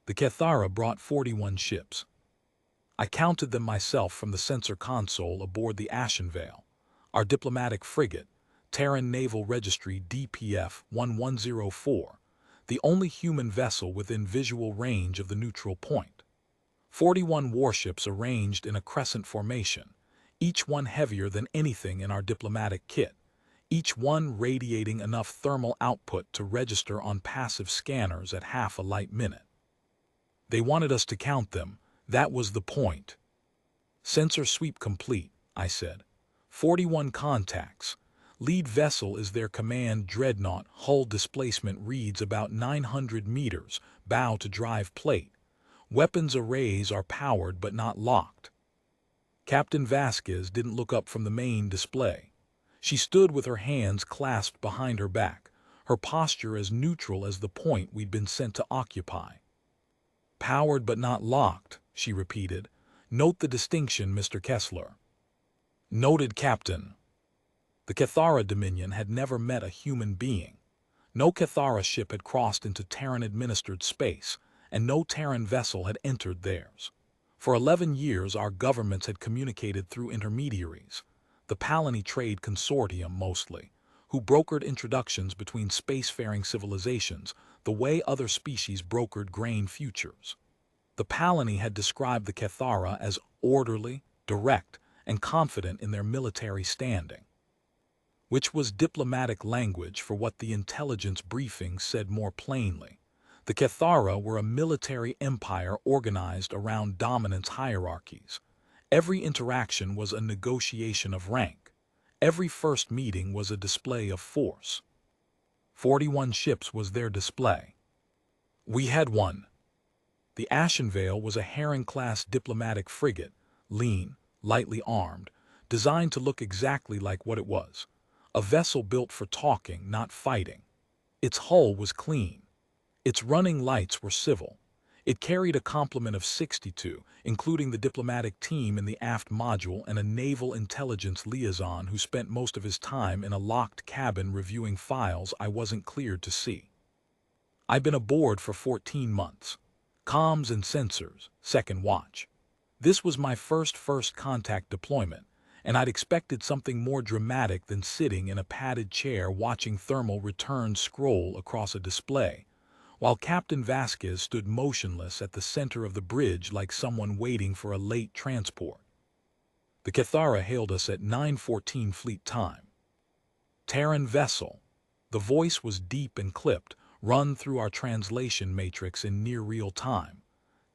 The Kethara brought 41 ships. I counted them myself from the sensor console aboard the Ashenveil, our diplomatic frigate, Terran Naval Registry DPF-1104, the only human vessel within visual range of the neutral point. 41 warships arranged in a crescent formation, each one heavier than anything in our diplomatic kit, each one radiating enough thermal output to register on passive scanners at half a light minute. They wanted us to count them. That was the point. Sensor sweep complete, I said. 41 contacts. Lead vessel is their command dreadnought. Hull displacement reads about 900 meters, bow to drive plate. Weapons arrays are powered but not locked. Captain Vasquez didn't look up from the main display. She stood with her hands clasped behind her back, her posture as neutral as the point we'd been sent to occupy. Powered but not locked, she repeated. Note the distinction, Mr. Kessler. Noted, Captain. The Kethara Dominion had never met a human being. No Kethara ship had crossed into Terran-administered space, and no Terran vessel had entered theirs. For 11 years our governments had communicated through intermediaries, the Palani Trade Consortium mostly, who brokered introductions between spacefaring civilizations the way other species brokered grain futures. The Palani had described the Kethara as orderly, direct, and confident in their military standing, which was diplomatic language for what the intelligence briefing said more plainly. The Kethara were a military empire organized around dominance hierarchies. Every interaction was a negotiation of rank. Every first meeting was a display of force. 41 ships was their display. We had one. The Ashenveil was a Heron-class diplomatic frigate, lean, lightly armed, designed to look exactly like what it was, a vessel built for talking, not fighting. Its hull was clean. Its running lights were civil. It carried a complement of 62, including the diplomatic team in the aft module and a naval intelligence liaison who spent most of his time in a locked cabin reviewing files I wasn't cleared to see. I'd been aboard for 14 months. Comms and sensors, second watch. This was my first contact deployment, and I'd expected something more dramatic than sitting in a padded chair watching thermal returns scroll across a display, while Captain Vasquez stood motionless at the center of the bridge like someone waiting for a late transport. The Kethara hailed us at 9:14 fleet time. Terran vessel. The voice was deep and clipped, run through our translation matrix in near real time.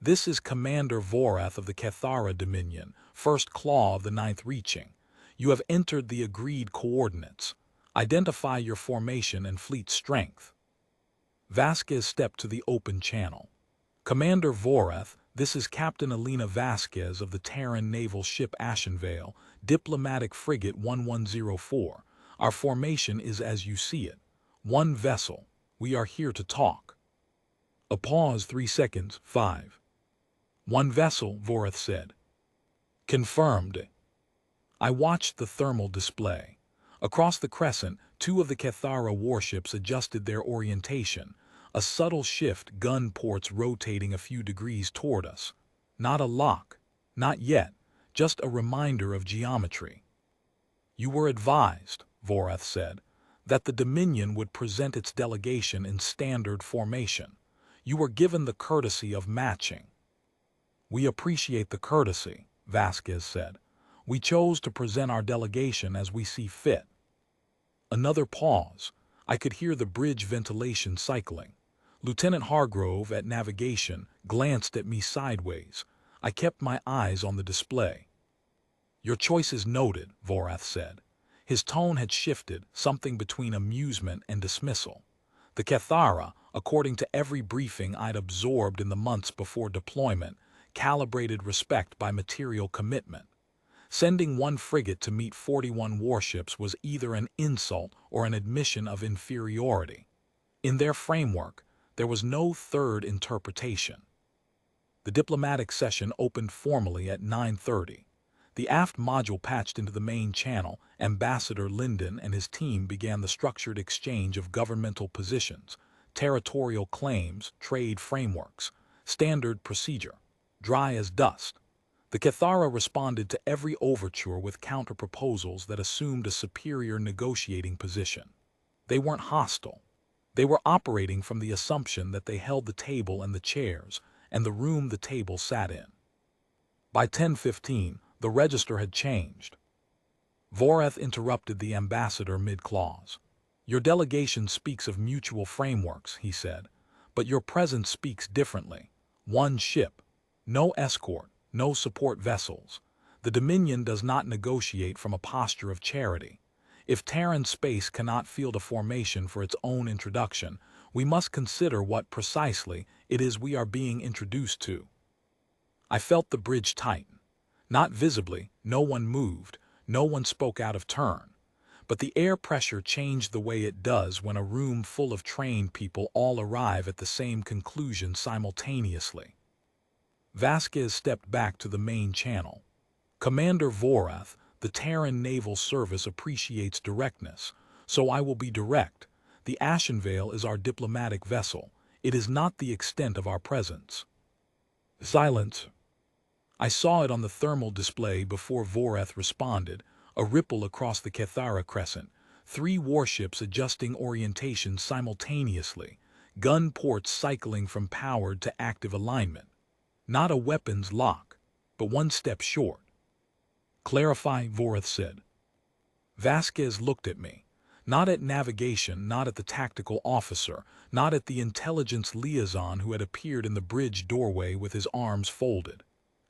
This is Commander Vorath of the Kethara Dominion, first claw of the 9th reaching. You have entered the agreed coordinates. Identify your formation and fleet strength. Vasquez stepped to the open channel. Commander Vorath, this is Captain Elena Vasquez of the Terran naval ship Ashenveil, diplomatic frigate 1104. Our formation is as you see it. One vessel. We are here to talk. A pause, 3 seconds, 5. One vessel, Vorath said. Confirmed. I watched the thermal display. Across the crescent, 2 of the Kethara warships adjusted their orientation, a subtle shift, gun ports rotating a few degrees toward us. Not a lock, not yet, just a reminder of geometry. You were advised, Vorath said, that the Dominion would present its delegation in standard formation. You were given the courtesy of matching. We appreciate the courtesy, Vasquez said. We chose to present our delegation as we see fit. Another pause. I could hear the bridge ventilation cycling. Lieutenant Hargrove at navigation glanced at me sideways. I kept my eyes on the display. Your choice is noted, Vorath said. His tone had shifted, something between amusement and dismissal. The Kethara, according to every briefing I'd absorbed in the months before deployment, calibrated respect by material commitment. Sending one frigate to meet 41 warships was either an insult or an admission of inferiority. In their framework, there was no third interpretation. The diplomatic session opened formally at 9:30. The aft module patched into the main channel. Ambassador Linden and his team began the structured exchange of governmental positions, territorial claims, trade frameworks, Standard procedure. Dry as dust. The Kethara responded to every overture with counter-proposals that assumed a superior negotiating position. They weren't hostile. They were operating from the assumption that they held the table and the chairs, and the room the table sat in. By 10:15, the register had changed. Voreth interrupted the ambassador mid-clause. "Your delegation speaks of mutual frameworks," he said, "but your presence speaks differently. One ship. No escort, no support vessels. The Dominion does not negotiate from a posture of charity. If Terran space cannot field a formation for its own introduction, we must consider what precisely it is we are being introduced to." I felt the bridge tighten. Not visibly, no one moved, no one spoke out of turn. But the air pressure changed the way it does when a room full of trained people all arrive at the same conclusion simultaneously. Vasquez stepped back to the main channel. "Commander Voreth, the Terran Naval Service appreciates directness, so I will be direct. The Ashenveil is our diplomatic vessel. It is not the extent of our presence." Silence. I saw it on the thermal display before Voreth responded, a ripple across the Kethara crescent, 3 warships adjusting orientation simultaneously, gun ports cycling from powered to active alignment. Not a weapons lock, but one step short. "Clarify," Voreth said. Vasquez looked at me. Not at navigation, not at the tactical officer, not at the intelligence liaison who had appeared in the bridge doorway with his arms folded.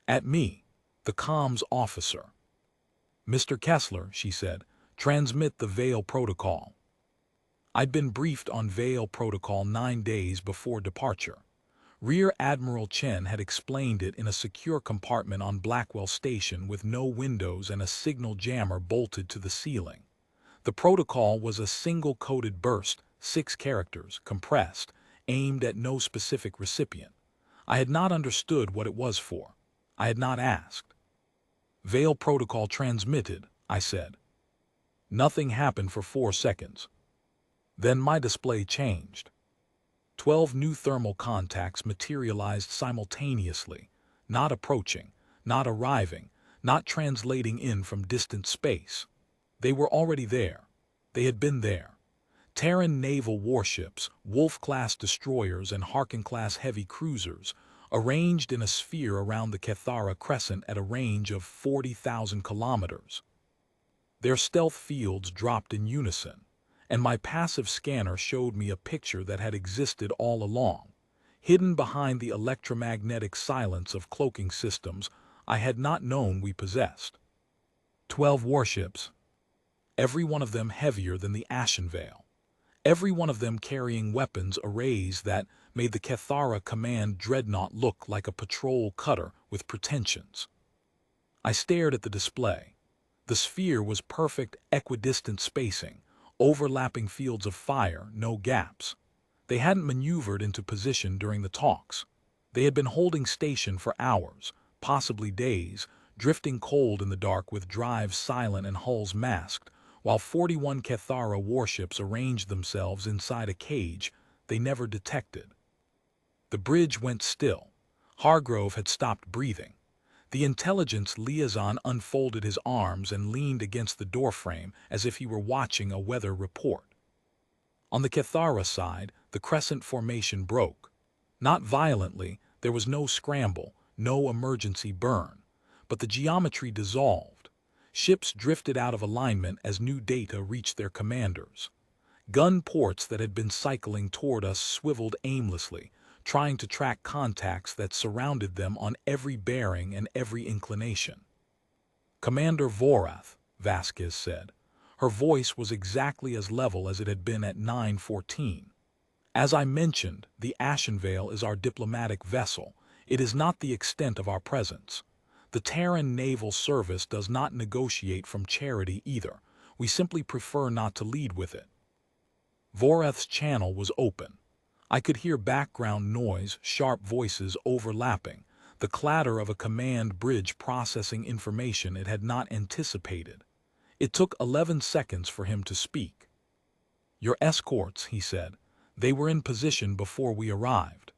At me, the comms officer. "Mr. Kessler," she said, "transmit the Veil Protocol." I'd been briefed on Veil Protocol 9 days before departure. Rear Admiral Chen had explained it in a secure compartment on Blackwell Station with no windows and a signal jammer bolted to the ceiling. The protocol was a single coded burst, 6 characters, compressed, aimed at no specific recipient. I had not understood what it was for. I had not asked. "Veil Protocol transmitted," I said. Nothing happened for 4 seconds. Then my display changed. 12 new thermal contacts materialized simultaneously, not approaching, not arriving, not translating in from distant space. They were already there. They had been there. Terran naval warships, Wolf-class destroyers and Harkin-class heavy cruisers, arranged in a sphere around the Kethara crescent at a range of 40,000 kilometers. Their stealth fields dropped in unison, and my passive scanner showed me a picture that had existed all along, hidden behind the electromagnetic silence of cloaking systems I had not known we possessed. 12 warships, every one of them heavier than the Ashenveil. Every one of them carrying weapons arrays that made the Kethara Command Dreadnought look like a patrol cutter with pretensions. I stared at the display. The sphere was perfect equidistant spacing, overlapping fields of fire, no gaps. They hadn't maneuvered into position during the talks. They had been holding station for hours, possibly days, drifting cold in the dark with drives silent and hulls masked, while 41 Kethara warships arranged themselves inside a cage they never detected. The bridge went still. Hargrove had stopped breathing. The intelligence liaison unfolded his arms and leaned against the doorframe as if he were watching a weather report. On the Kethara side, the crescent formation broke. Not violently, there was no scramble, no emergency burn, but the geometry dissolved. Ships drifted out of alignment as new data reached their commanders. Gun ports that had been cycling toward us swiveled aimlessly, trying to track contacts that surrounded them on every bearing and every inclination. "Commander Voreth," Vasquez said. Her voice was exactly as level as it had been at 9:14. "As I mentioned, the Ashenveil is our diplomatic vessel. It is not the extent of our presence. The Terran Naval Service does not negotiate from charity either. We simply prefer not to lead with it." Voreth's channel was open. I could hear background noise, sharp voices overlapping, the clatter of a command bridge processing information it had not anticipated. It took 11 seconds for him to speak. "Your escorts," he said. "They were in position before we arrived."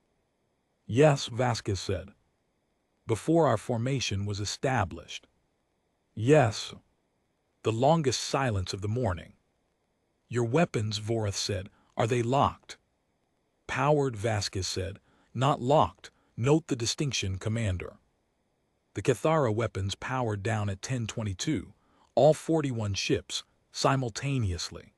Yes, Vasquez said. Before our formation was established. Yes. The longest silence of the morning. Your weapons, Vorath said, are they locked? Powered, Vasquez said. Not locked. Note the distinction, Commander. The Kethara weapons powered down at 10:22, all 41 ships, simultaneously.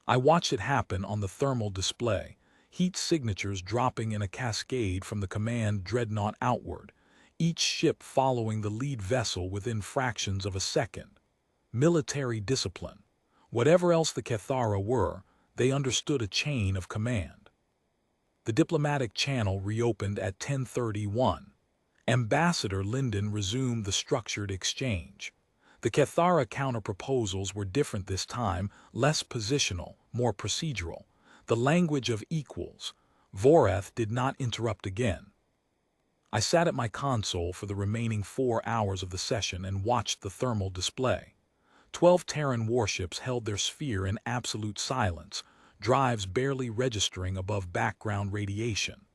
I watched it happen on the thermal display, heat signatures dropping in a cascade from the command dreadnought outward, each ship following the lead vessel within fractions of a second. Military discipline. Whatever else the Kethara were, they understood a chain of command. The diplomatic channel reopened at 10:31. Ambassador Linden resumed the structured exchange. The Kethara counter-proposals were different this time, less positional, more procedural. The language of equals. Vorath did not interrupt again. I sat at my console for the remaining 4 hours of the session and watched the thermal display. 12 Terran warships held their sphere in absolute silence, drives barely registering above background radiation.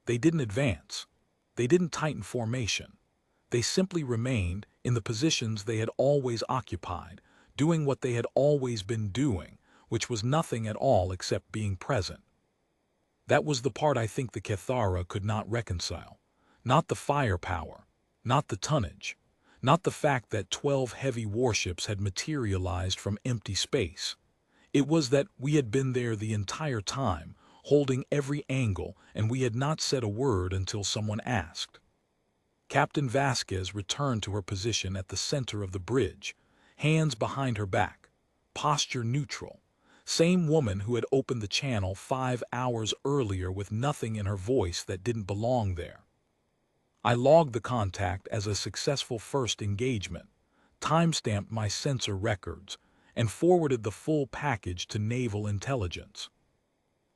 They didn't advance. They didn't tighten formation. They simply remained in the positions they had always occupied, doing what they had always been doing, which was nothing at all except being present. That was the part I think the Kethara could not reconcile. Not the firepower, not the tonnage, not the fact that 12 heavy warships had materialized from empty space. It was that we had been there the entire time, holding every angle, and we had not said a word until someone asked. Captain Vasquez returned to her position at the center of the bridge, hands behind her back, posture neutral. Same woman who had opened the channel 5 hours earlier with nothing in her voice that didn't belong there. I logged the contact as a successful first engagement, timestamped my sensor records, and forwarded the full package to Naval Intelligence.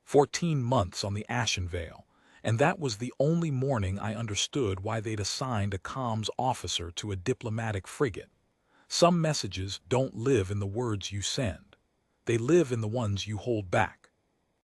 14 months on the Ashenveil, and that was the only morning I understood why they'd assigned a comms officer to a diplomatic frigate. Some messages don't live in the words you send. They live in the ones you hold back.